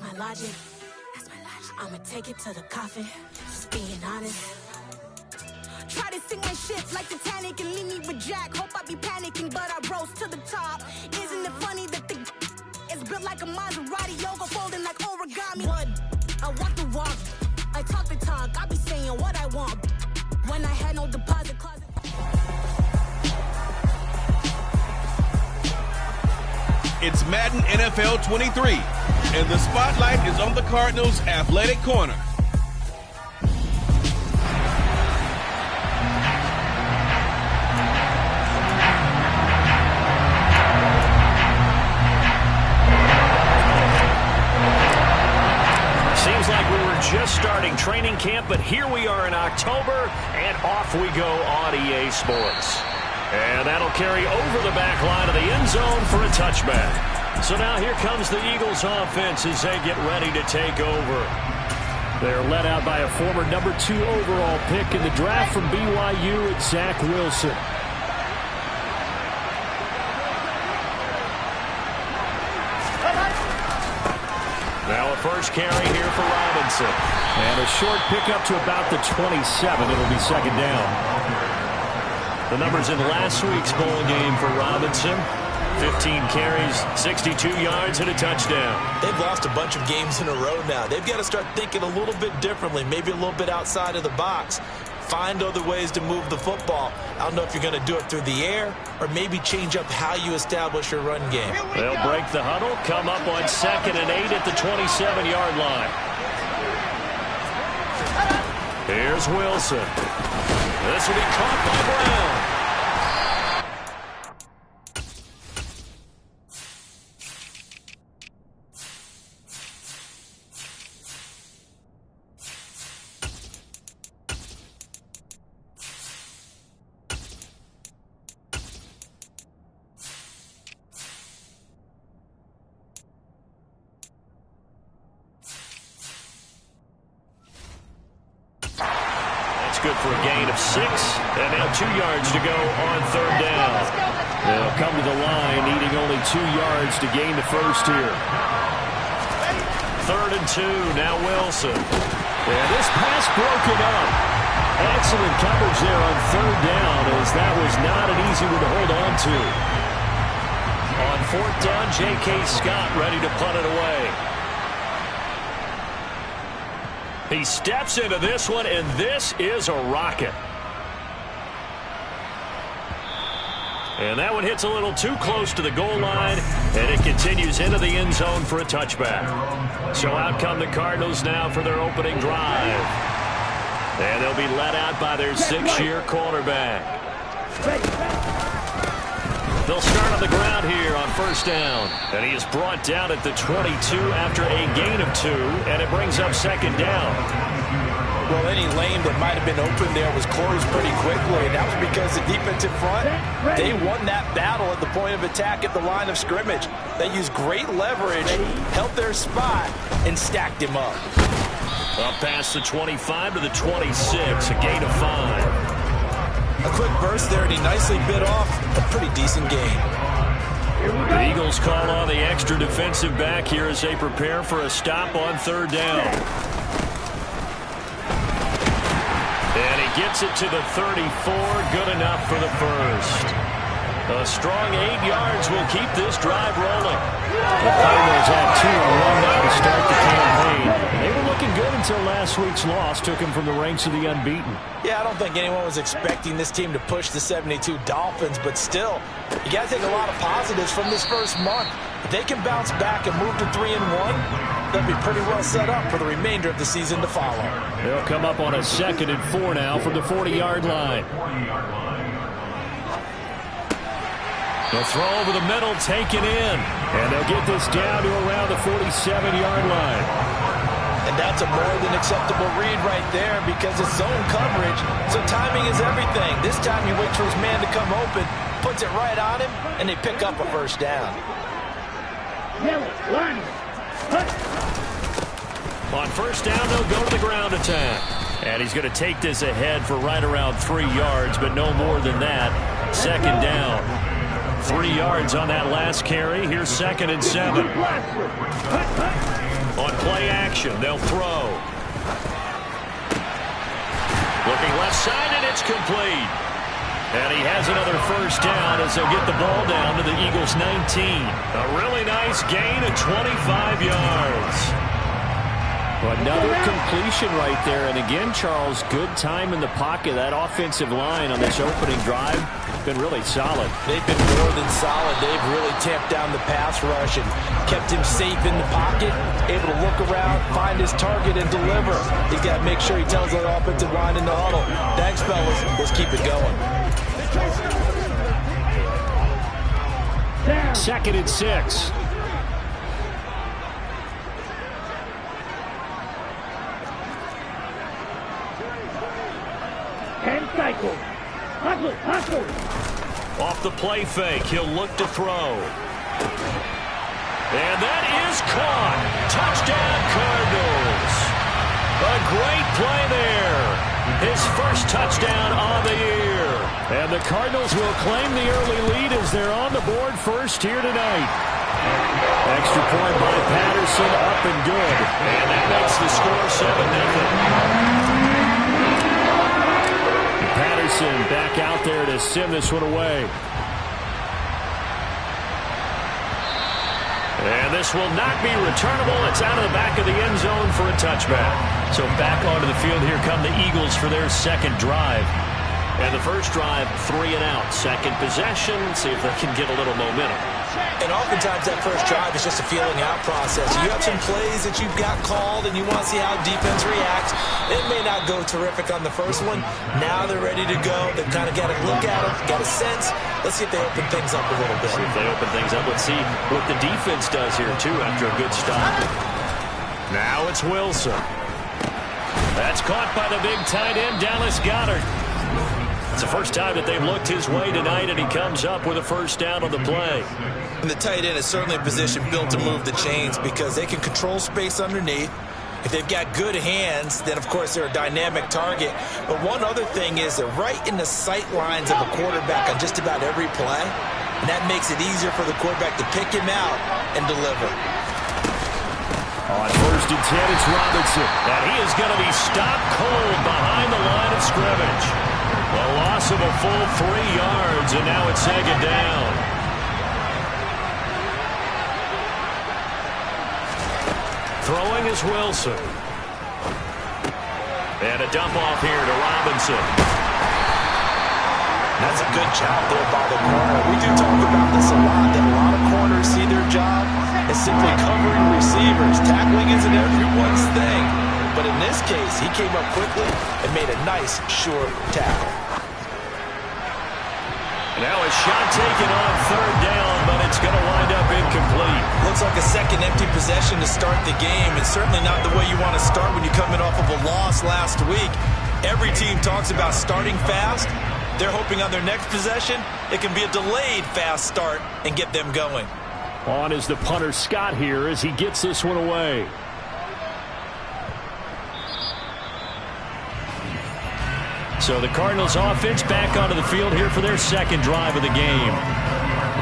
That's my logic. I'ma take it to the coffin. Just being honest. Try to sing my shit like Titanic and leave me with Jack. Hope I be panicking, but I rose to the top. Isn't it funny that the is built like a Maserati, yoga folding like origami? What? I walk the walk, I talk the talk. I be saying what I want when I had no deposit closet. It's Madden NFL 23, and the spotlight is on the Cardinals' athletic corner. Seems like we were just starting training camp, but here we are in October, and off we go on EA Sports. And that'll carry over the back line of the end zone for a touchback. So now here comes the Eagles offense as they get ready to take over. They're led out by a former number 2 overall pick in the draft from BYU, it's Zach Wilson. Now a first carry here for Robinson. And a short pickup to about the 27. It'll be second down. The numbers in last week's bowl game for Robinson. 15 carries, 62 yards, and a touchdown. They've lost a bunch of games in a row now. They've got to start thinking a little bit differently, maybe a little bit outside of the box. Find other ways to move the football. I don't know if you're going to do it through the air or maybe change up how you establish your run game. They'll break the huddle, come up on 2nd and 8 at the 27-yard line. Here's Wilson. This will be caught by Brown. Good for a gain of 6, and now 2 yards to go on 3rd down. They'll come to the line, needing only 2 yards to gain the first here. 3rd and 2, now Wilson. And this pass broken up. Excellent coverage there on 3rd down, as that was not an easy one to hold on to. On 4th down, J.K. Scott ready to punt it away. He steps into this one, and this is a rocket. And that one hits a little too close to the goal line, and it continues into the end zone for a touchback. So out come the Cardinals now for their opening drive. And they'll be led out by their 6th-year quarterback. They'll start on the ground here on 1st down. And he is brought down at the 22 after a gain of 2, and it brings up 2nd down. Well, any lane that might have been open there was closed pretty quickly, and that was because the defensive front, they won that battle at the point of attack at the line of scrimmage. They used great leverage, held their spot, and stacked him up. Up past the 25 to the 26, a gain of 5. A quick burst there, and he nicely bit off a pretty decent gain. The Eagles call on the extra defensive back here as they prepare for a stop on 3rd down. And he gets it to the 34, good enough for the first. A strong 8 yards will keep this drive rolling. The Cardinals have 2-1 now to start the campaign. They were looking good until last week's loss took them from the ranks of the unbeaten. Yeah, I don't think anyone was expecting this team to push the 72 Dolphins, but still, you got to take a lot of positives from this first month. If they can bounce back and move to 3-1, they'll be pretty well set up for the remainder of the season to follow. They'll come up on a 2nd and 4 now from the 40-yard line. They'll throw over the middle, taken in. And they'll get this down to around the 47-yard line. And that's a more than acceptable read right there because it's zone coverage, so timing is everything. This time he waits for his man to come open, puts it right on him, and they pick up a 1st down. On 1st down, they'll go to the ground attack. And he's going to take this ahead for right around 3 yards, but no more than that. 2nd down. 3 yards on that last carry. Here's 2nd and 7. On action. They'll throw. Looking left side, and it's complete. And he has another first down as they'll get the ball down to the Eagles' 19. A really nice gain of 25 yards. Another completion right there. And again, Charles, good time in the pocket. That offensive line on this opening drive been really solid. They've been more than solid. They've really tamped down the pass rush and kept him safe in the pocket, able to look around, find his target, and deliver. He's got to make sure he tells that offensive line in the huddle, thanks, fellas. Let's keep it going. 2nd and 6. Cycle. Hustle. Off the play fake, he'll look to throw. And that is caught. Touchdown, Cardinals. A great play there. His first touchdown on the year. And the Cardinals will claim the early lead as they're on the board first here tonight. Extra point by Patterson, up and good. And that makes the score 7-0. Patterson back out there to send this one away. And this will not be returnable. It's out of the back of the end zone for a touchback. So back onto the field, here come the Eagles for their second drive. And the first drive, 3 and out. Second possession, see if they can get a little momentum. And oftentimes that first drive is just a feeling out process. You have some plays that you've got called and you want to see how defense reacts. It may not go terrific on the first one. Now they're ready to go. They've kind of got to look at it, got a sense. Let's see if they open things up a little bit. See if they open things up. Let's see what the defense does here, too, after a good stop. Now it's Wilson. That's caught by the big tight end, Dallas Goedert. It's the first time that they've looked his way tonight, and he comes up with a first down on the play. And the tight end is certainly a position built to move the chains because they can control space underneath. If they've got good hands, then, of course, they're a dynamic target. But one other thing is they're right in the sight lines of a quarterback on just about every play, and that makes it easier for the quarterback to pick him out and deliver. On 1st and 10, it's Robinson. And he is going to be stopped cold behind the line of scrimmage. A loss of a full 3 yards, and now it's 2nd down. Throwing is Wilson. And a dump off here to Robinson. That's a good job there by the corner. We do talk about this a lot, that a lot of corners see their job as simply covering receivers. Tackling isn't everyone's thing. But in this case, he came up quickly and made a nice, sure tackle. Now a shot taken on 3rd down, but it's going to wind up incomplete. Looks like a second empty possession to start the game. It's certainly not the way you want to start when you're coming off of a loss last week. Every team talks about starting fast. They're hoping on their next possession, it can be a delayed fast start and get them going. On is the punter Scott here as he gets this one away. So the Cardinals offense back onto the field here for their second drive of the game.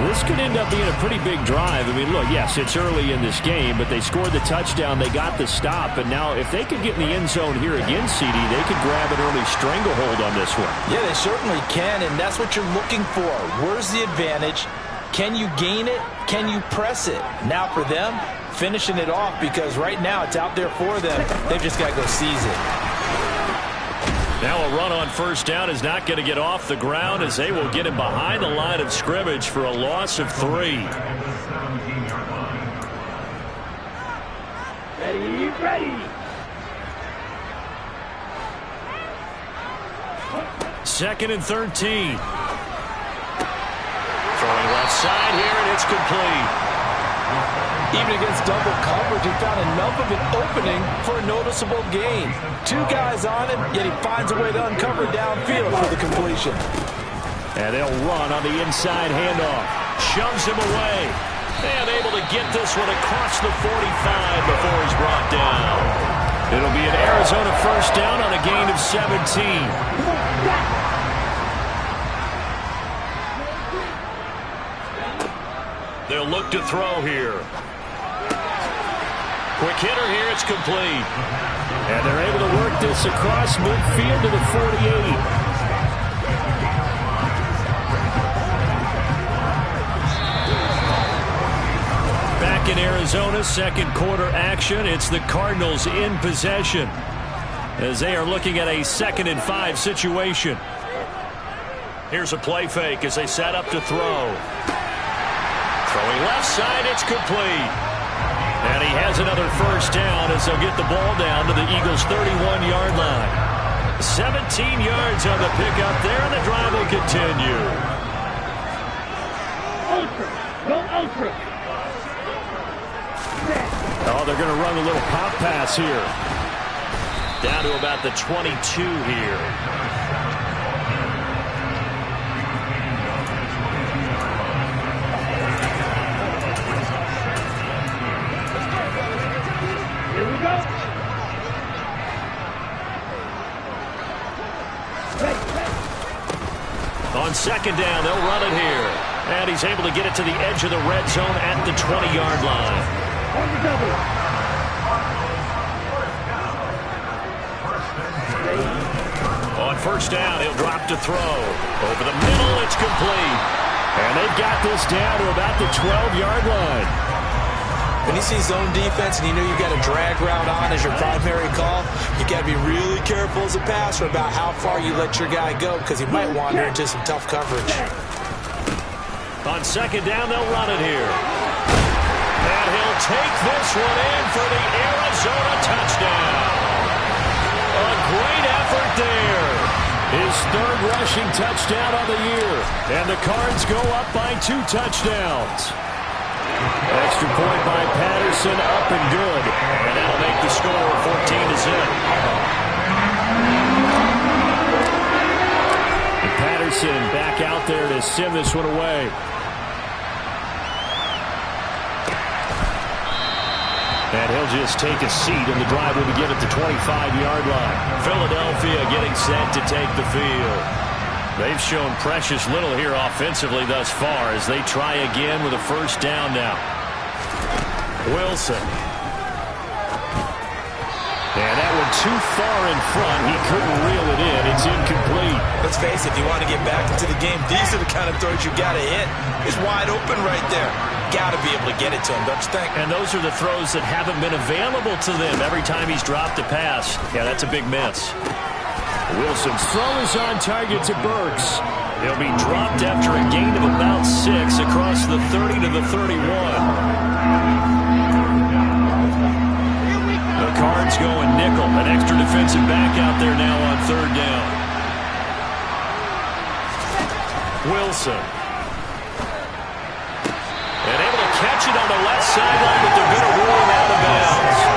This could end up being a pretty big drive. I mean, look, yes, it's early in this game, but they scored the touchdown. They got the stop. And now if they could get in the end zone here again, CD, they could grab an early stranglehold on this one. Yeah, they certainly can, and that's what you're looking for. Where's the advantage? Can you gain it? Can you press it? Now for them, finishing it off, because right now it's out there for them. They've just got to go seize it. Now a run on 1st down is not going to get off the ground as they will get him behind the line of scrimmage for a loss of 3. Ready. 2nd and 13. Throwing left side here, and it's complete. Even against double coverage, he found enough of an opening for a noticeable gain. 2 guys on him, yet he finds a way to uncover downfield for the completion. And they'll run on the inside handoff. Shoves him away. And able to get this one across the 45 before he's brought down. It'll be an Arizona first down on a gain of 17. They'll look to throw here. Quick hitter here, it's complete. And they're able to work this across midfield to the 48. Back in Arizona, second quarter action. It's the Cardinals in possession as they are looking at a 2nd and 5 situation. Here's a play fake as they set up to throw. Throwing left side, it's complete. And he has another first down as they'll get the ball down to the Eagles' 31-yard line. 17 yards on the pickup there, and the drive will continue. Ultra. Go ultra. Oh, they're going to run a little pop pass here. Down to about the 22 here. Here we go. On second down, they'll run it here. And he's able to get it to the edge of the red zone at the 20-yard line. On the double. On first down, he'll drop to throw. Over the middle, it's complete. And they've got this down to about the 12-yard line. When you see zone defense and you know you've got a drag route on as your primary call, you got to be really careful as a passer about how far you let your guy go because he might wander into some tough coverage. On second down, they'll run it here. And he'll take this one in for the Arizona touchdown. A great effort there. His 3rd rushing touchdown of the year. And the Cards go up by 2 touchdowns. Extra point by Patterson, up and good. And that'll make the score 14-0. And Patterson back out there to send this one away. And he'll just take a seat, and the drive will begin at the 25-yard line. Philadelphia getting set to take the field. They've shown precious little here offensively thus far as they try again with a first down now. Wilson. And that one too far in front. He couldn't reel it in. It's incomplete. Let's face it, if you want to get back into the game, these are the kind of throws you got to hit. He's wide open right there. Got to be able to get it to him, don't you think? And those are the throws that haven't been available to them every time he's dropped a pass. Yeah, that's a big miss. Wilson's throw is on target to Burks. He'll be dropped after a gain of about 6 across the 30 to the 31. The Cards going nickel. An extra defensive back out there now on 3rd down. Wilson. And able to catch it on the left sideline, but they're going to rule him out of bounds.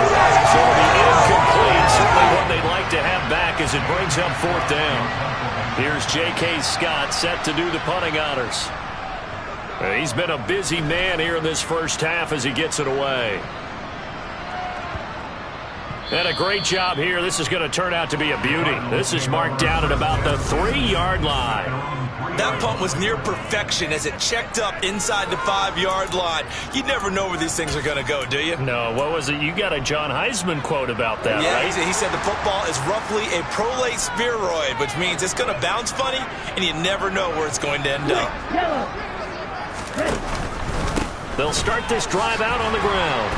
So it'll be incomplete. Certainly one they'd like to have back as it brings up 4th down. Here's J.K. Scott set to do the punting honors. He's been a busy man here in this first half as he gets it away. And a great job here. This is going to turn out to be a beauty. This is marked down at about the 3-yard line. That punt was near perfection as it checked up inside the 5-yard line. You never know where these things are going to go, do you? No, what was it? You got a John Heisman quote about that, yeah, right? He said the football is roughly a prolate spheroid, which means it's going to bounce funny, and you never know where it's going to end up. They'll start this drive out on the ground.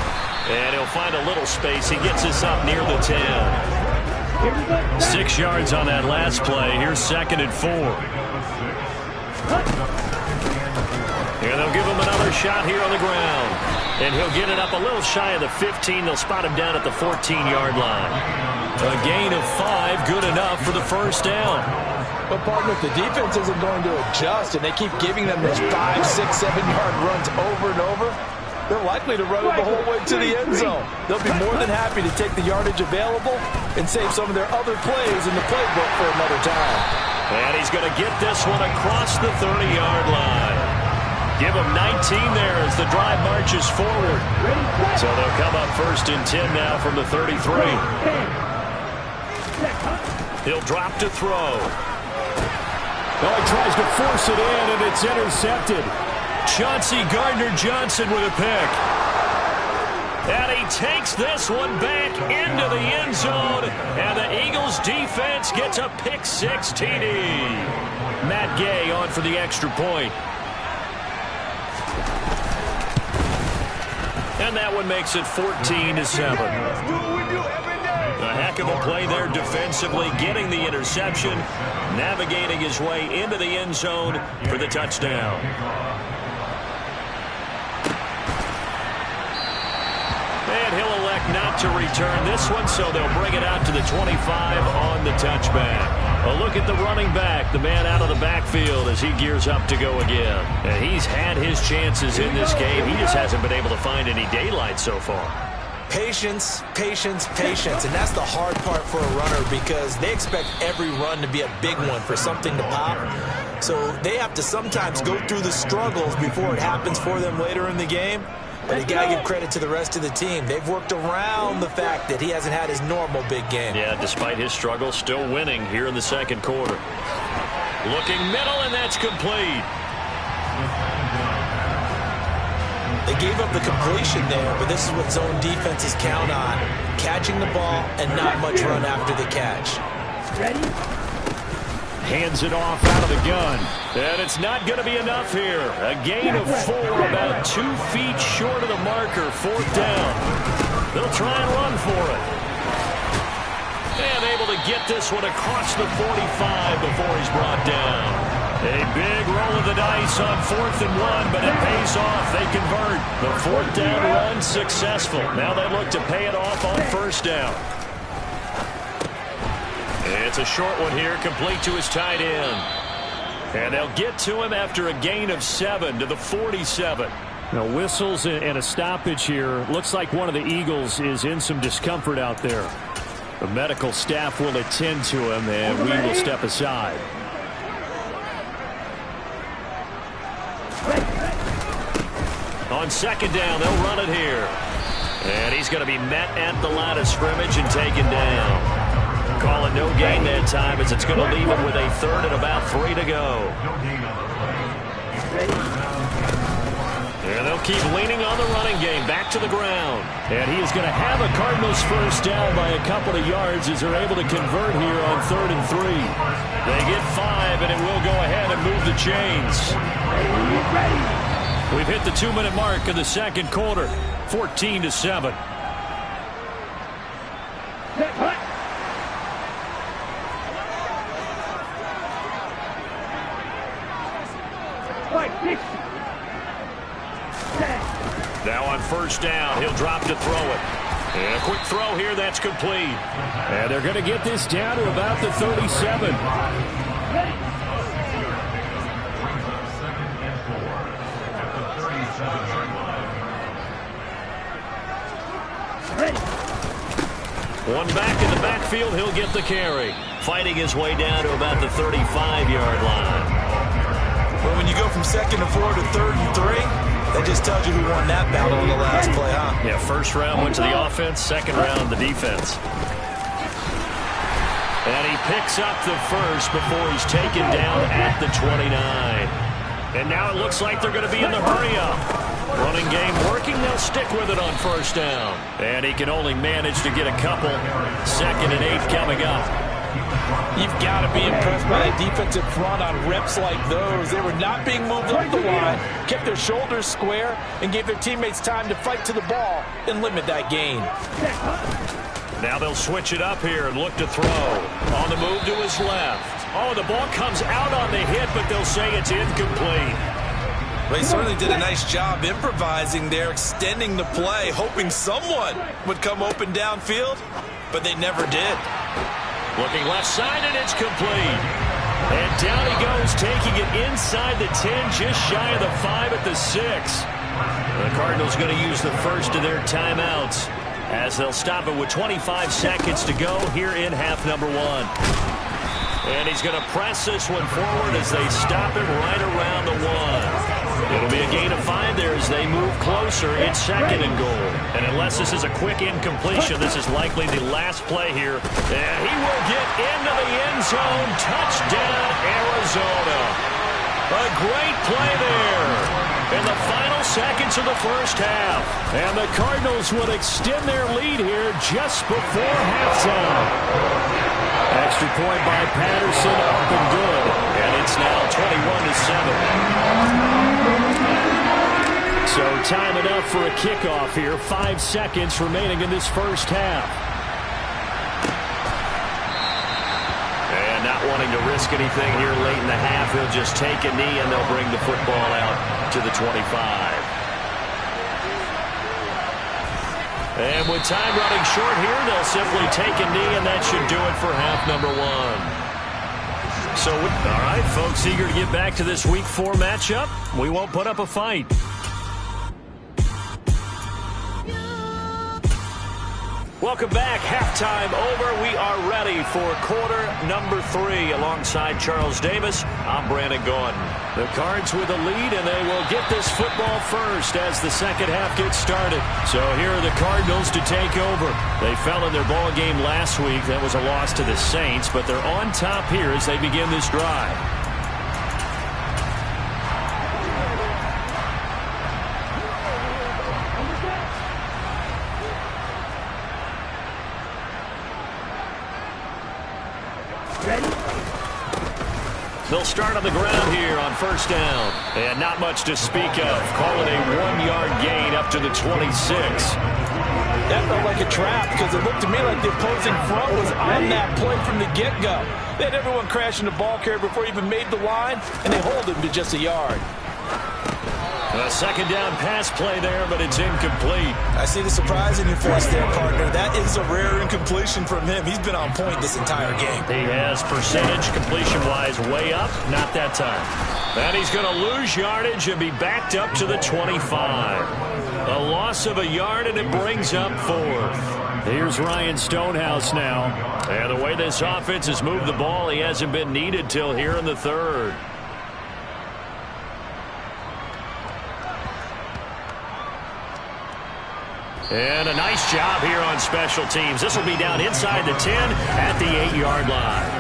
And he'll find a little space. He gets us up near the 10. 6 yards on that last play. Here's 2nd and 4. Here they'll give him another shot here on the ground. And he'll get it up a little shy of the 15. They'll spot him down at the 14-yard line. A gain of 5, good enough for the first down. But, partner, if the defense isn't going to adjust and they keep giving them those 5, 6, 7-yard runs over and over, they're likely to run it the whole way to the end zone. They'll be more than happy to take the yardage available and save some of their other plays in the playbook for another time. And he's going to get this one across the 30-yard line. Give him 19 there as the drive marches forward. So they'll come up 1st and 10 now from the 33. He'll drop to throw. Well, he tries to force it in, and it's intercepted. Chauncey Gardner-Johnson with a pick. And he takes this one back into the end zone. And the Eagles defense gets a pick-6 TD. Matt Gay on for the extra point. And that one makes it 14-7. A heck of a play there defensively, getting the interception, navigating his way into the end zone for the touchdown. And he'll elect not to return this one, so they'll bring it out to the 25 on the touchback. A look at the running back, the man out of the backfield as he gears up to go again. And he's had his chances in this game. He just hasn't been able to find any daylight so far. Patience, patience, patience. And that's the hard part for a runner because they expect every run to be a big one for something to pop. So they have to sometimes go through the struggles before it happens for them later in the game. But you got to give credit to the rest of the team. They've worked around the fact that he hasn't had his normal big game. Yeah, despite his struggle, still winning here in the second quarter. Looking middle, and that's complete. They gave up the completion there, but this is what zone defenses count on. Catching the ball and not much run after the catch. Ready? Hands it off out of the gun. And it's not going to be enough here. A gain of 4, about 2 feet short of the marker, 4th down. They'll try and run for it. And able to get this one across the 45 before he's brought down. A big roll of the dice on 4th and 1, but it pays off. They convert. The 4th down run successful. Now they look to pay it off on 1st down. It's a short one here, complete to his tight end. And they'll get to him after a gain of 7 to the 47. Now whistles and a stoppage here. Looks like one of the Eagles is in some discomfort out there. The medical staff will attend to him, and we will step aside. On 2nd down, they'll run it here. And he's going to be met at the line of scrimmage and taken down. Calling no gain that time as it's going to leave him with a 3rd and about 3 to go. And they'll keep leaning on the running game back to the ground. And he is going to have a Cardinals 1st down by a couple of yards as they're able to convert here on 3rd and 3. They get 5, and it will go ahead and move the chains. We've hit the 2-minute mark of the second quarter, 14-7. Now on 1st down, he'll drop to throw it. And a quick throw here, that's complete. And they're going to get this down to about the 37. One back in the backfield, he'll get the carry. Fighting his way down to about the 35-yard line. Well, when you go from 2nd and 4 to 3rd and 3, that just tells you who won that battle in the last play, huh? Yeah, 1st round went to the offense, 2nd round the defense. And he picks up the 1st before he's taken down at the 29. And now it looks like they're going to be in the hurry-up. Running game working, they'll stick with it on 1st down. And he can only manage to get a couple. 2nd and 8 coming up. You've got to be impressed by that defensive front on reps like those. They were not being moved up the line, kept their shoulders square, and gave their teammates time to fight to the ball and limit that gain. Now they'll switch it up here and look to throw. On the move to his left. Oh, the ball comes out on the hit, but they'll say it's incomplete. They certainly did a nice job improvising there, extending the play, hoping someone would come open downfield, but they never did. Looking left side, and it's complete. And down he goes, taking it inside the 10, just shy of the 5 at the 6. The Cardinals going to use the first of their timeouts as they'll stop it with 25 seconds to go here in half number 1. And he's going to press this one forward as they stop it right around the 1. It'll be a gain of 5 there as they move closer. It's 2nd and goal. And unless this is a quick incompletion, this is likely the last play here. And he will get into the end zone. Touchdown, Arizona. A great play there in the final seconds of the first half. And the Cardinals will extend their lead here just before halftime. Extra point by Patterson, up and good. And it's now 21-7. So time enough for a kickoff here. 5 seconds remaining in this first half. Not wanting to risk anything here late in the half, he'll just take a knee and they'll bring the football out to the 25. And with time running short here, they'll simply take a knee, and that should do it for half number 1. So, all right, folks, eager to get back to this Week 4 matchup. We won't put up a fight. Welcome back. Halftime over. We are ready for quarter number 3. Alongside Charles Davis, I'm Brandon Gaudin. The Cards with a lead, and they will get this football first as the second half gets started. So here are the Cardinals to take over. They fell in their ball game last week. That was a loss to the Saints, but they're on top here as they begin this drive. They'll start on the ground here on first down. And not much to speak of. Call it a 1-yard gain up to the 26. That felt like a trap because it looked to me like the opposing front was on that play from the get-go. They had everyone crashing the ball carrier before he even made the line, and they hold him to just a yard. A second down pass play there, but it's incomplete. I see the surprise in your voice there, partner. That is a rare incompletion from him. He's been on point this entire game. He has percentage completion-wise way up. Not that time. And he's going to lose yardage and be backed up to the 25. A loss of a yard, and it brings up 4th. Here's Ryan Stonehouse now. And the way this offense has moved the ball, he hasn't been needed till here in the 3rd. And a nice job here on special teams. This will be down inside the 10 at the 8-yard line.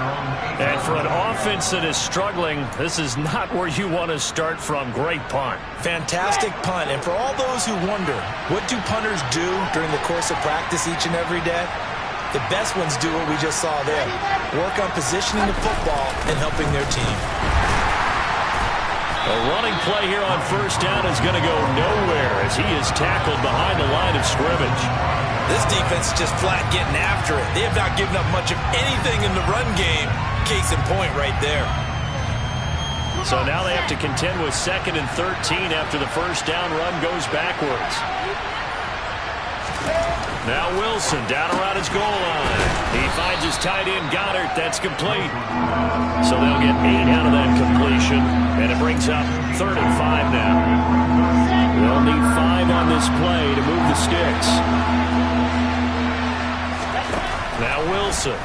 And for an offense that is struggling, this is not where you want to start from. Great punt. Fantastic punt. And for all those who wonder, what do punters do during the course of practice each and every day? The best ones do what we just saw there. Work on positioning the football and helping their team. A running play here on first down is going to go nowhere as he is tackled behind the line of scrimmage. This defense is just flat getting after it. They have not given up much of anything in the run game. Case in point right there. So now they have to contend with 2nd and 13 after the first down run goes backwards. Now Wilson down around his goal line. He finds his tight end Goddard. That's complete. So they'll get 8 out of that completion. And it brings up 3rd and 5 now. They'll need 5 on this play to move the sticks. Now Wilson.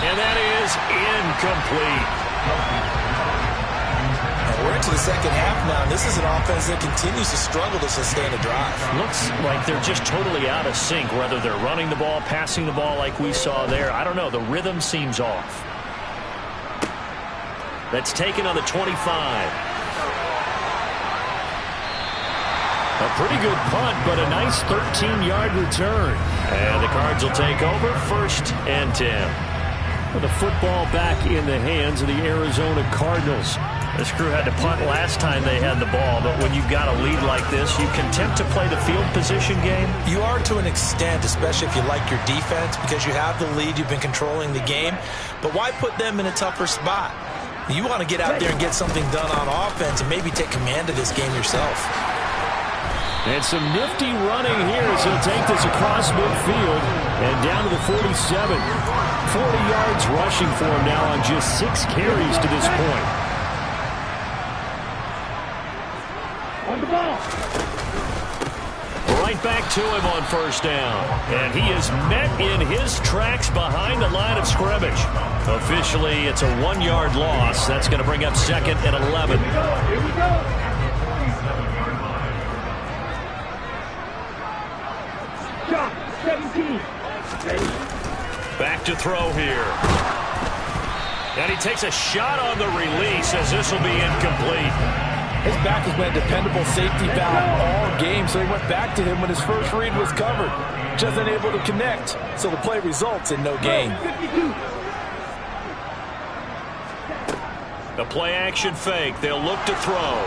And that is incomplete. We're into the second half now. This is an offense that continues to struggle to sustain a drive. Looks like they're just totally out of sync, whether they're running the ball, passing the ball like we saw there. I don't know. The rhythm seems off. That's taken on the 25. A pretty good punt, but a nice 13-yard return. And the Cards will take over 1st and 10. With the football back in the hands of the Arizona Cardinals. This crew had to punt last time they had the ball, but when you've got a lead like this, you content to play the field position game? You are to an extent, especially if you like your defense, because you have the lead, you've been controlling the game. But why put them in a tougher spot? You want to get out there and get something done on offense and maybe take command of this game yourself. And some nifty running here as he'll take this across midfield and down to the 47. 40 yards rushing for him now on just 6 carries to this point. On the ball. Right back to him on first down. And he is met in his tracks behind the line of scrimmage. Officially, it's a 1-yard loss. That's going to bring up 2nd and 11. Here we go. Shot, 17. Ready. Back to throw here. And he takes a shot on the release as this will be incomplete. His back has been a dependable safety valve all game, so he went back to him when his first read was covered. Just unable to connect, so the play results in no gain. The play action fake. They'll look to throw.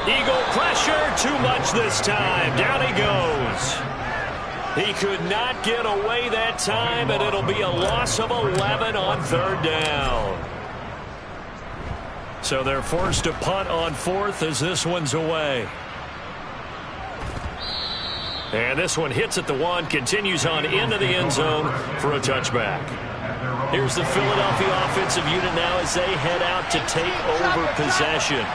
Eagle pressure. Too much this time. Down he goes. He could not get away that time, and it'll be a loss of 11 on third down. So they're forced to punt on fourth as this one's away. And this one hits at the 1, continues on into the end zone for a touchback. Here's the Philadelphia offensive unit now as they head out to take over possession.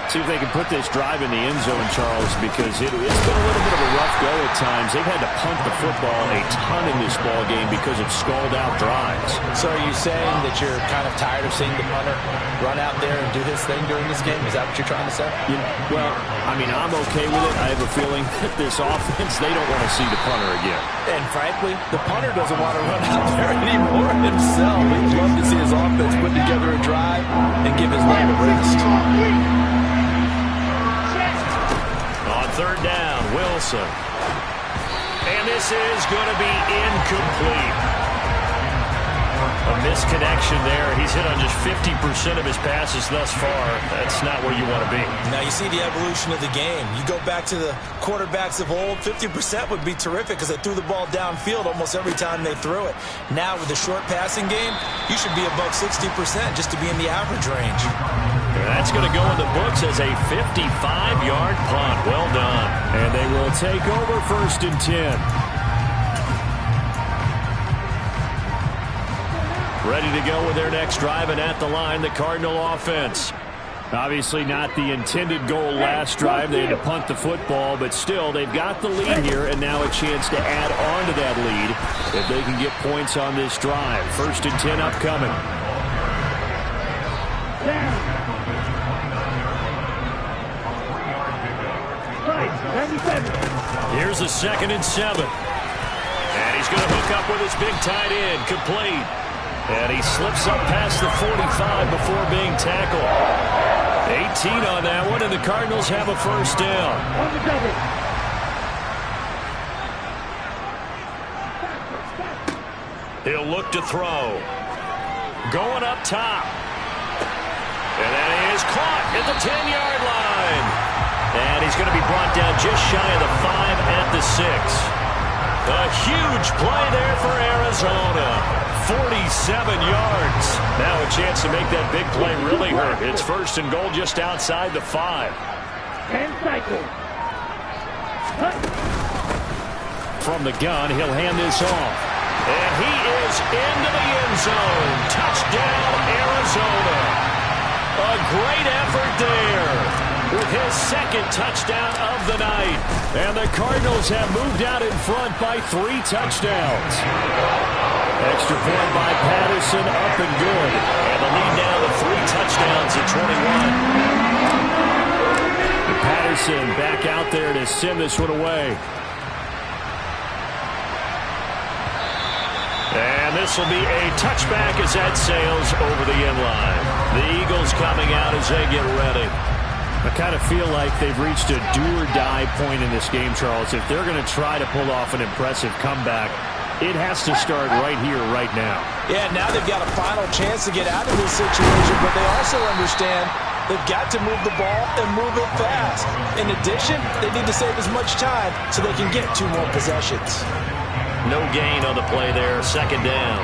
See if they can put this drive in the end zone, Charles, because it's been a little bit of a rough go at times. They've had to punt the football a ton in this ball game because of stalled-out drives. So are you saying that you're kind of tired of seeing the punter run out there and do his thing during this game? Is that what you're trying to say? Well, I mean, I'm okay with it. I have a feeling that this offense, they don't want to see the punter again. And frankly, the punter doesn't want to run out there anymore himself. He'd love to see his offense put together a drive and give his leg a rest. On third down, Wilson. And this is going to be incomplete. A misconnection there. He's hit on just 50% of his passes thus far. That's not where you want to be. Now you see the evolution of the game. You go back to the quarterbacks of old, 50% would be terrific because they threw the ball downfield almost every time they threw it. Now with the short passing game, you should be above 60% just to be in the average range. That's going to go in the books as a 55-yard punt. Well done. And they will take over 1st and 10. Ready to go with their next drive, and at the line, the Cardinal offense. Obviously not the intended goal last drive. They had to punt the football, but still, they've got the lead here, and now a chance to add on to that lead if they can get points on this drive. 1st and 10 upcoming. Here's a 2nd and 7. And he's going to hook up with his big tight end, complete. And he slips up past the 45 before being tackled. 18 on that one, and the Cardinals have a 1st down. He'll look to throw. Going up top. And that is caught at the 10-yard line. And he's going to be brought down just shy of the 5 at the 6. A huge play there for Arizona. 47 yards. Now a chance to make that big play really hurt. It's 1st and goal just outside the 5. From the gun, he'll hand this off. And he is into the end zone. Touchdown, Arizona. A great effort there with his 2nd touchdown of the night. And the Cardinals have moved out in front by 3 touchdowns. Extra point by Patterson, up and good. And the lead now to 3 touchdowns at 21. And Patterson back out there to send this one away. And this will be a touchback as that sails over the end line. The Eagles coming out as they get ready. I kind of feel like they've reached a do-or-die point in this game, Charles. If they're going to try to pull off an impressive comeback, it has to start right here, right now. Yeah, now they've got a final chance to get out of this situation, but they also understand they've got to move the ball and move it fast. In addition, they need to save as much time so they can get 2 more possessions. No gain on the play there, 2nd down.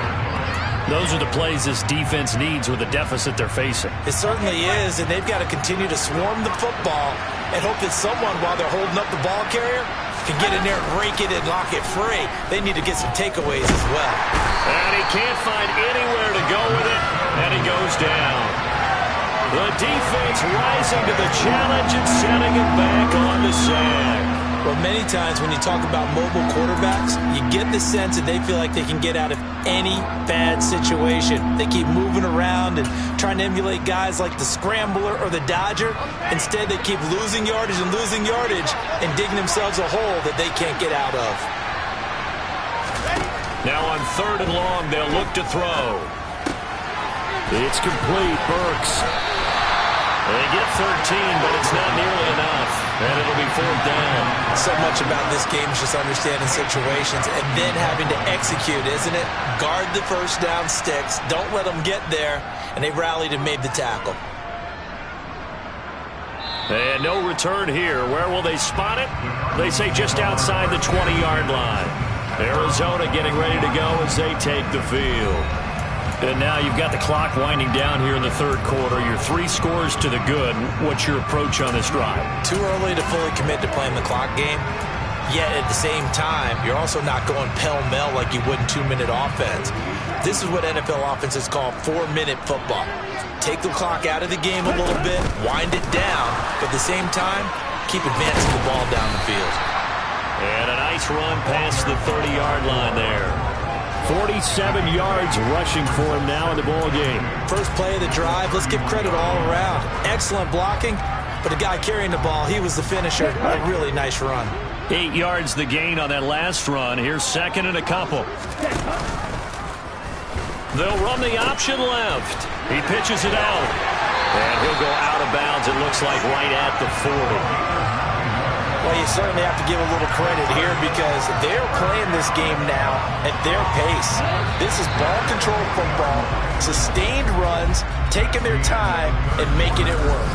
Those are the plays this defense needs with the deficit they're facing. It certainly is, and they've got to continue to swarm the football and hope that someone, while they're holding up the ball carrier, can get in there and rake it and lock it free. They need to get some takeaways as well. And he can't find anywhere to go with it, and he goes down. The defense rising to the challenge and sending it back on the sand. Well, many times when you talk about mobile quarterbacks, you get the sense that they feel like they can get out of any bad situation. They keep moving around and trying to emulate guys like the Scrambler or the Dodger. Instead, they keep losing yardage and digging themselves a hole that they can't get out of. Now on 3rd and long, they'll look to throw. It's complete. Burks. They get 13, but it's not nearly enough. And it'll be 4th down. So much about this game is just understanding situations and then having to execute, isn't it? Guard the first down sticks. Don't let them get there. And they rallied and made the tackle. And no return here. Where will they spot it? They say just outside the 20-yard line. Arizona getting ready to go as they take the field. And now you've got the clock winding down here in the 3rd quarter. You're 3 scores to the good. What's your approach on this drive? Too early to fully commit to playing the clock game. Yet at the same time, you're also not going pell-mell like you would in 2-minute offense. This is what NFL offenses call 4-minute football. Take the clock out of the game a little bit, wind it down, but at the same time, keep advancing the ball down the field. And a nice run past the 30-yard line there. 47 yards rushing for him now in the ball game. First play of the drive, let's give credit all around. Excellent blocking, but the guy carrying the ball, he was the finisher. A really nice run. 8 yards the gain on that last run. Here's 2nd and a couple. They'll run the option left. He pitches it out. And he'll go out of bounds, it looks like, right at the 40. Well, you certainly have to give a little credit here because they're playing this game now at their pace. This is ball control football, sustained runs, taking their time, and making it work.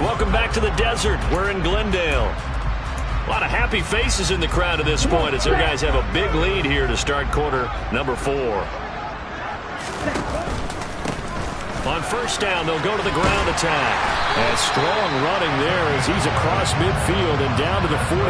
Welcome back to the desert. We're in Glendale. A lot of happy faces in the crowd at this point as their guys have a big lead here to start quarter number 4. On first down, they'll go to the ground attack. And strong running there as he's across midfield and down to the 49.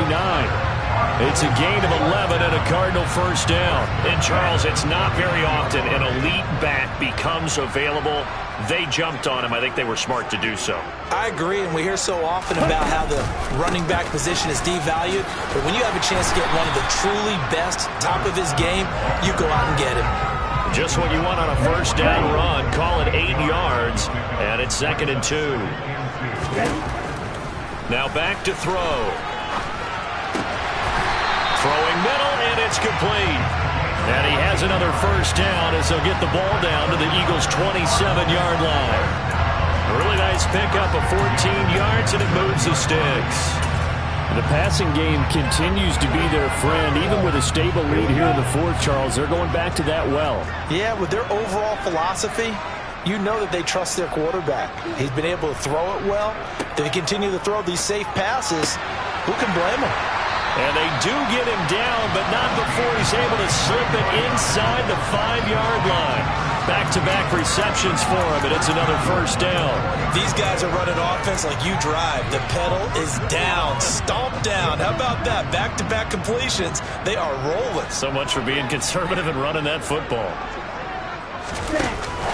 It's a gain of 11 and a Cardinal first down. And, Charles, it's not very often an elite back becomes available. They jumped on him. I think they were smart to do so. I agree, and we hear so often about how the running back position is devalued. But when you have a chance to get one of the truly best, top of his game, you go out and get him. Just what you want on a first down run. Call it 8 yards, and it's 2nd and 2. Now back to throw. Throwing middle, and it's complete. And he has another first down as they'll get the ball down to the Eagles' 27-yard line. A really nice pickup of 14 yards, and it moves the sticks. The passing game continues to be their friend. Even with a stable lead here in the 4th, Charles, they're going back to that well. Yeah, with their overall philosophy, you know that they trust their quarterback. He's been able to throw it well. They continue to throw these safe passes. Who can blame them? And they do get him down, but not before he's able to slip it inside the 5-yard line. Back-to-back receptions for him, and it's another first down. These guys are running offense like you drive. The pedal is down, stomped down. How about that? Back-to-back completions. They are rolling. So much for being conservative and running that football.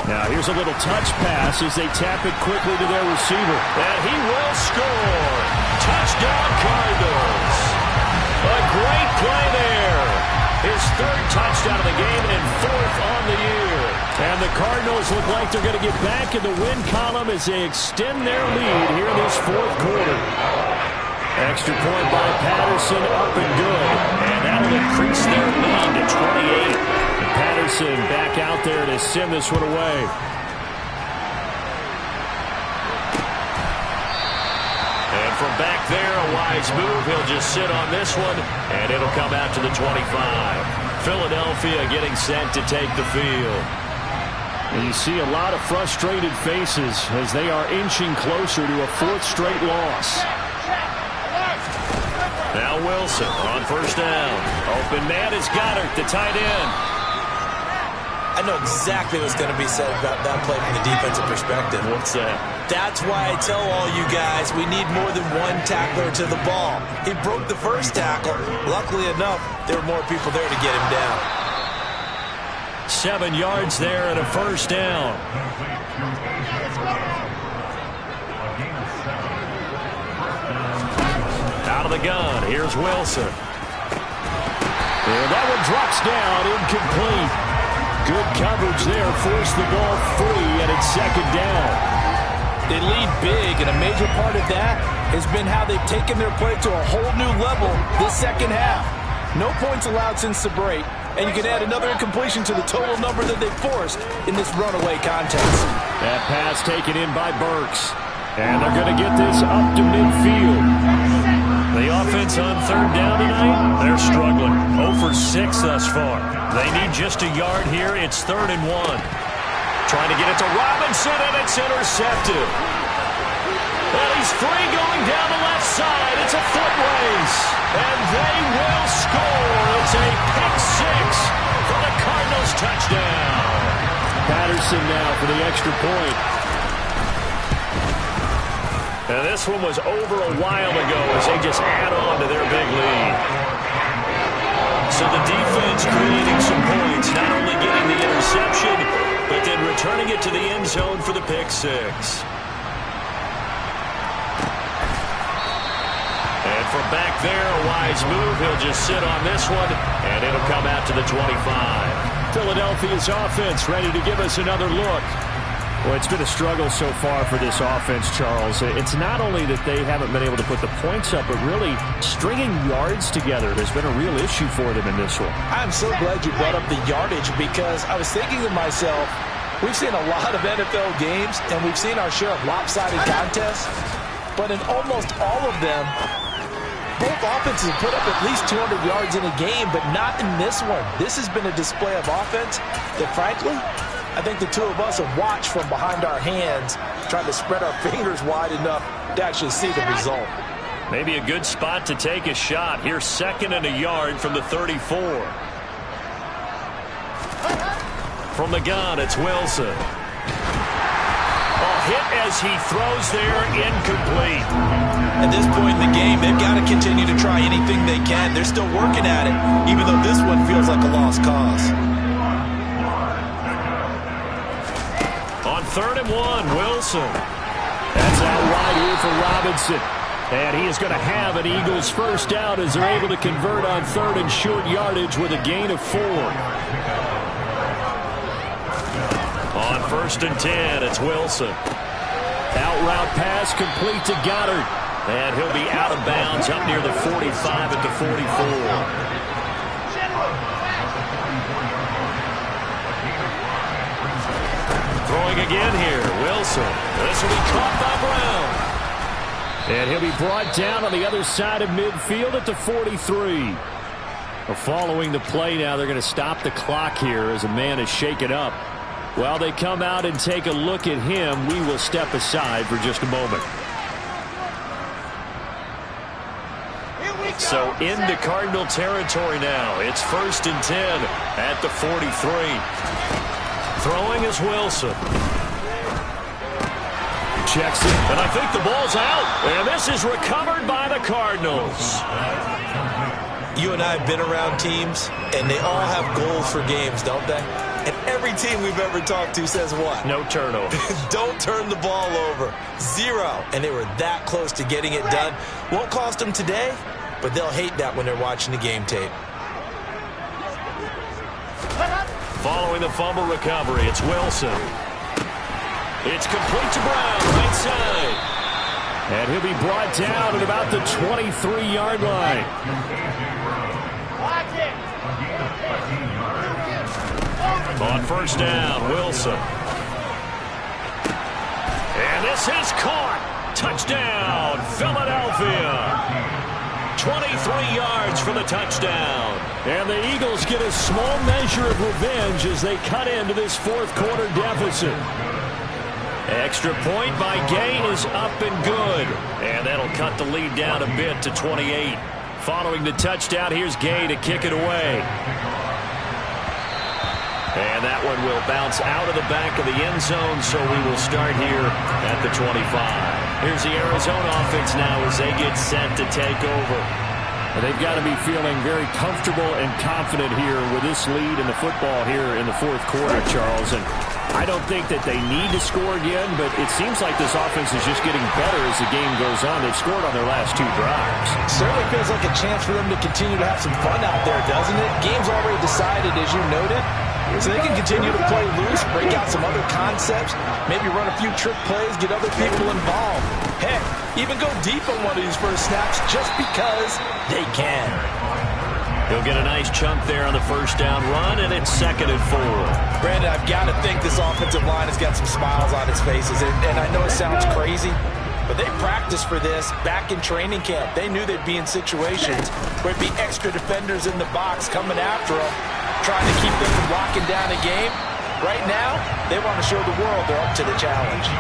Now here's a little touch pass as they tap it quickly to their receiver. And he will score. Touchdown, Cardinals. A great play there. His 3rd touchdown of the game and 4th on the year. And the Cardinals look like they're going to get back in the win column as they extend their lead here in this 4th quarter. Extra point by Patterson, up and good. And that'll increase their lead to 28. And Patterson back out there to send this one away. And from back there, a wise move. He'll just sit on this one, and it'll come out to the 25. Philadelphia getting set to take the field. And you see a lot of frustrated faces as they are inching closer to a 4th straight loss. Now Wilson on first down. Open man is Goddard, the tight end. I know exactly what's going to be said about that play from the defensive perspective. What's that? That's why I tell all you guys we need more than one tackler to the ball. He broke the first tackle. Luckily enough, there were more people there to get him down. 7 yards there and a first down. Out of the gun, here's Wilson. And that one drops down, incomplete. Good coverage there, forced the ball free, and it's 2nd down. They lead big, and a major part of that has been how they've taken their play to a whole new level this second half. No points allowed since the break, and you can add another incompletion to the total number that they forced in this runaway contest. That pass taken in by Burks. And they're going to get this up to midfield. The offense on third down tonight, they're struggling. 0 for 6 thus far. They need just a yard here. It's 3rd and 1. Trying to get it to Robinson, and it's intercepted. Well, he's free going down the left side. It's a foot race. And they will score. It's a pick 6 for the Cardinals touchdown. Patterson now for the extra point. And this one was over a while ago as they just add on to their big lead. So the defense creating some points, not only getting the interception, but then returning it to the end zone for the pick 6. And from back there, a wise move. He'll just sit on this one, and it'll come out to the 25. Philadelphia's offense ready to give us another look. Well, it's been a struggle so far for this offense, Charles. It's not only that they haven't been able to put the points up, but really stringing yards together has been a real issue for them in this one. I'm so glad you brought up the yardage because I was thinking to myself, we've seen a lot of NFL games, and we've seen our share of lopsided contests, but in almost all of them, both offenses put up at least 200 yards in a game, but not in this one. This has been a display of offense that, frankly, I think the two of us have watched from behind our hands, trying to spread our fingers wide enough to actually see the result. Maybe a good spot to take a shot. Here's 2nd and a yard from the 34. From the gun, it's Wilson. A hit as he throws there, incomplete. At this point in the game, they've got to continue to try anything they can. They're still working at it, even though this one feels like a lost cause. On 3rd and 1, Wilson. That's out wide here for Robinson. And he is going to have an Eagles first down as they're able to convert on 3rd and short yardage with a gain of 4. On 1st and 10, it's Wilson. Out route pass complete to Goddard. And he'll be out of bounds up near the 45 at the 44. Throwing again here, Wilson. This will be caught by Brown. And he'll be brought down on the other side of midfield at the 43. Well, following the play now, they're going to stop the clock here as a man is shaken up. While they come out and take a look at him, we will step aside for just a moment. So into Cardinal territory now. It's 1st and 10 at the 43. Throwing is Wilson. Checks it. And I think the ball's out. And this is recovered by the Cardinals. You and I have been around teams, and they all have goals for games, don't they? And every team we've ever talked to says what? No turnover. Don't turn the ball over. 0. And they were that close to getting it done. Won't cost them today, but they'll hate that when they're watching the game tape. Following the fumble recovery, it's Wilson. It's complete to Brown, right side. And he'll be brought down at about the 23-yard line. On 1st down, Wilson. And this is caught. Touchdown, Philadelphia. 23 yards for the touchdown. And the Eagles get a small measure of revenge as they cut into this 4th quarter deficit. Extra point by Gay is up and good. And that'll cut the lead down a bit to 28. Following the touchdown, here's Gay to kick it away. And that one will bounce out of the back of the end zone, so we will start here at the 25. Here's the Arizona offense now as they get set to take over. They've got to be feeling very comfortable and confident here with this lead in the football here in the 4th quarter, Charles. And I don't think that they need to score again, but it seems like this offense is just getting better as the game goes on. They've scored on their last 2 drives. Certainly feels like a chance for them to continue to have some fun out there, doesn't it? Game's already decided, as you noted. So they can continue to play loose, break out some other concepts, maybe run a few trick plays, get other people involved. Heck, even go deep on one of these first snaps just because they can. He'll get a nice chunk there on the first down run, and it's 2nd and 4. Brandon, I've got to think this offensive line has got some smiles on its faces. And I know it sounds crazy, but they practiced for this back in training camp. They knew they'd be in situations where it'd be extra defenders in the box coming after them, trying to keep them from locking down a game. Right now, they want to show the world they're up to the challenge.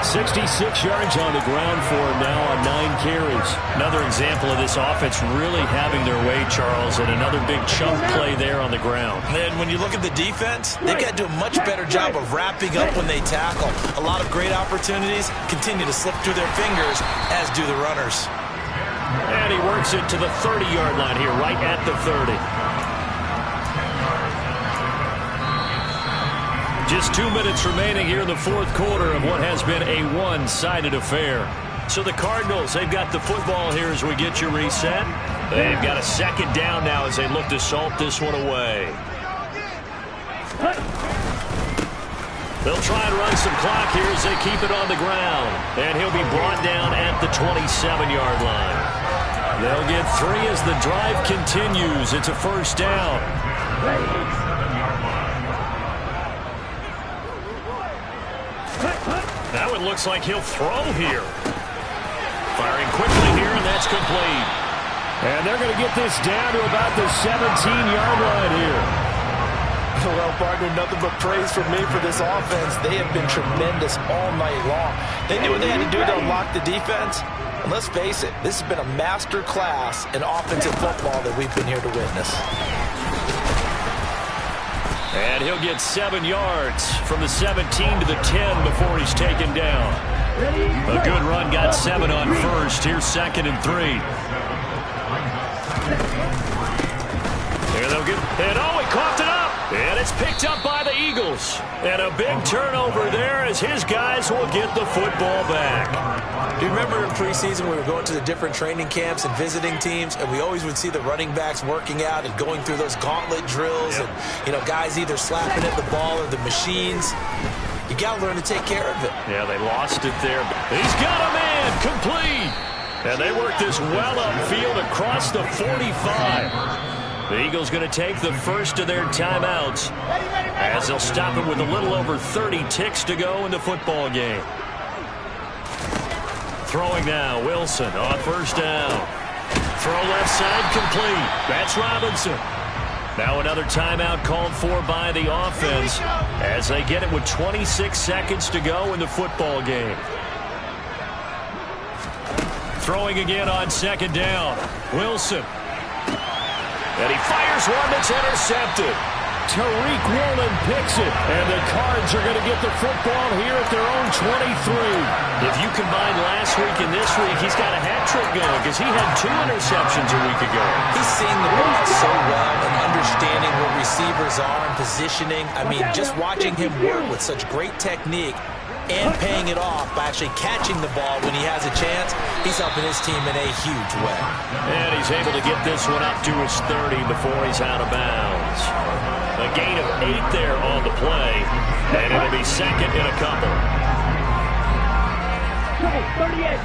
66 yards on the ground for him now on 9 carries. Another example of this offense really having their way, Charles, and another big chunk play there on the ground. And when you look at the defense, they've got to do a much better job of wrapping up when they tackle. A lot of great opportunities continue to slip through their fingers, as do the runners. And he works it to the 30-yard line here, right at the 30. Just 2 minutes remaining here in the fourth quarter of what has been a one-sided affair. So the Cardinals, they've got the football here as we get you reset. They've got a 2nd down now as they look to salt this one away. They'll try and run some clock here as they keep it on the ground. And he'll be brought down at the 27-yard line. They'll get 3 as the drive continues. It's a first down. Now it looks like he'll throw here. Firing quickly here, and that's complete. And they're going to get this down to about the 17-yard line here. Well, partner, nothing but praise from me for this offense. They have been tremendous all night long. They knew what they had to do to unlock the defense. And let's face it, this has been a master class in offensive football that we've been here to witness. And he'll get 7 yards from the 17 to the 10 before he's taken down. A good run, got 7 on first. Here's 2nd and 3. There they'll get, and oh, he coughed it up. And it's picked up by the Eagles. And a big turnover there as his guys will get the football back. Do you remember in preseason we were going to the different training camps and visiting teams, and we always would see the running backs working out and going through those gauntlet drills, and, you know, guys either slapping at the ball or the machines. You got to learn to take care of it. Yeah, they lost it there. He's got a man, complete. And they work this well upfield across the 45. The Eagles going to take the first of their timeouts as they'll stop it with a little over 30 ticks to go in the football game. Throwing now, Wilson on first down. Throw left side, complete. That's Robinson. Now another timeout called for by the offense as they get it with 26 seconds to go in the football game. Throwing again on 2nd down. Wilson. And he fires one that's intercepted. Tariq Woolen picks it, and the Cards are going to get the football here at their own 23. If you combine last week and this week, he's got a hat trick going because he had 2 interceptions a week ago. He's seeing the ball so well and understanding what receivers are and positioning. I mean, just watching him work with such great technique and paying it off by actually catching the ball when he has a chance, he's helping his team in a huge way. And he's able to get this one up to his 30 before he's out of bounds. A gain of 8 there on the play, and it'll be 2nd in a couple. 38.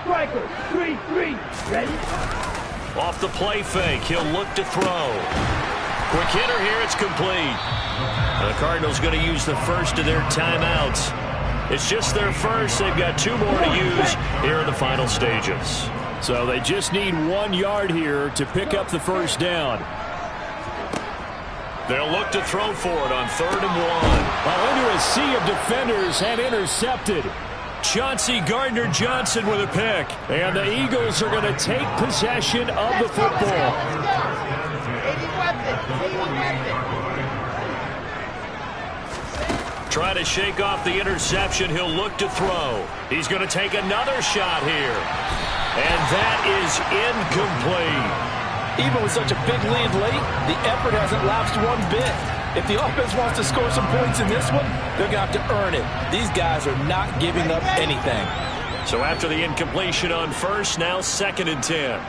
Striker, 3-3. Ready? Off the play fake, he'll look to throw. Quick hitter here, it's complete. The Cardinals going to use the first of their timeouts. It's just their first. They've got 2 more to use here in the final stages. So they just need 1 yard here to pick up the first down. They'll look to throw for it on 3rd and 1. Well, into a sea of defenders and intercepted. Chauncey Gardner-Johnson with a pick. And the Eagles are going to take possession of the football. Try to shake off the interception. He'll look to throw. He's going to take another shot here. And that is incomplete. Even with such a big lead late, the effort hasn't lapsed one bit. If the offense wants to score some points in this one, they're going to have to earn it. These guys are not giving up anything. So after the incompletion on first, now 2nd and 10.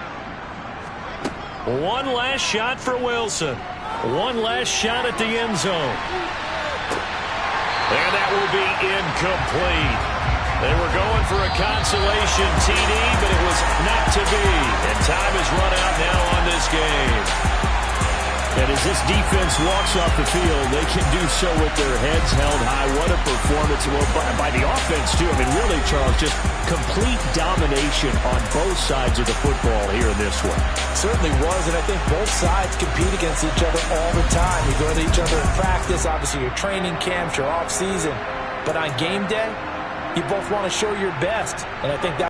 One last shot for Wilson. One last shot at the end zone. And that will be incomplete. They were going for a consolation TD, but it was not to be. And time has run out now on this game. And as this defense walks off the field, they can do so with their heads held high. What a performance by the offense, too. I mean, really, Charles, just complete domination on both sides of the football here in this one. Certainly was, and I think both sides compete against each other all the time. You go to each other in practice, obviously your training camps, your off-season. But on game day, you both want to show your best, and I think that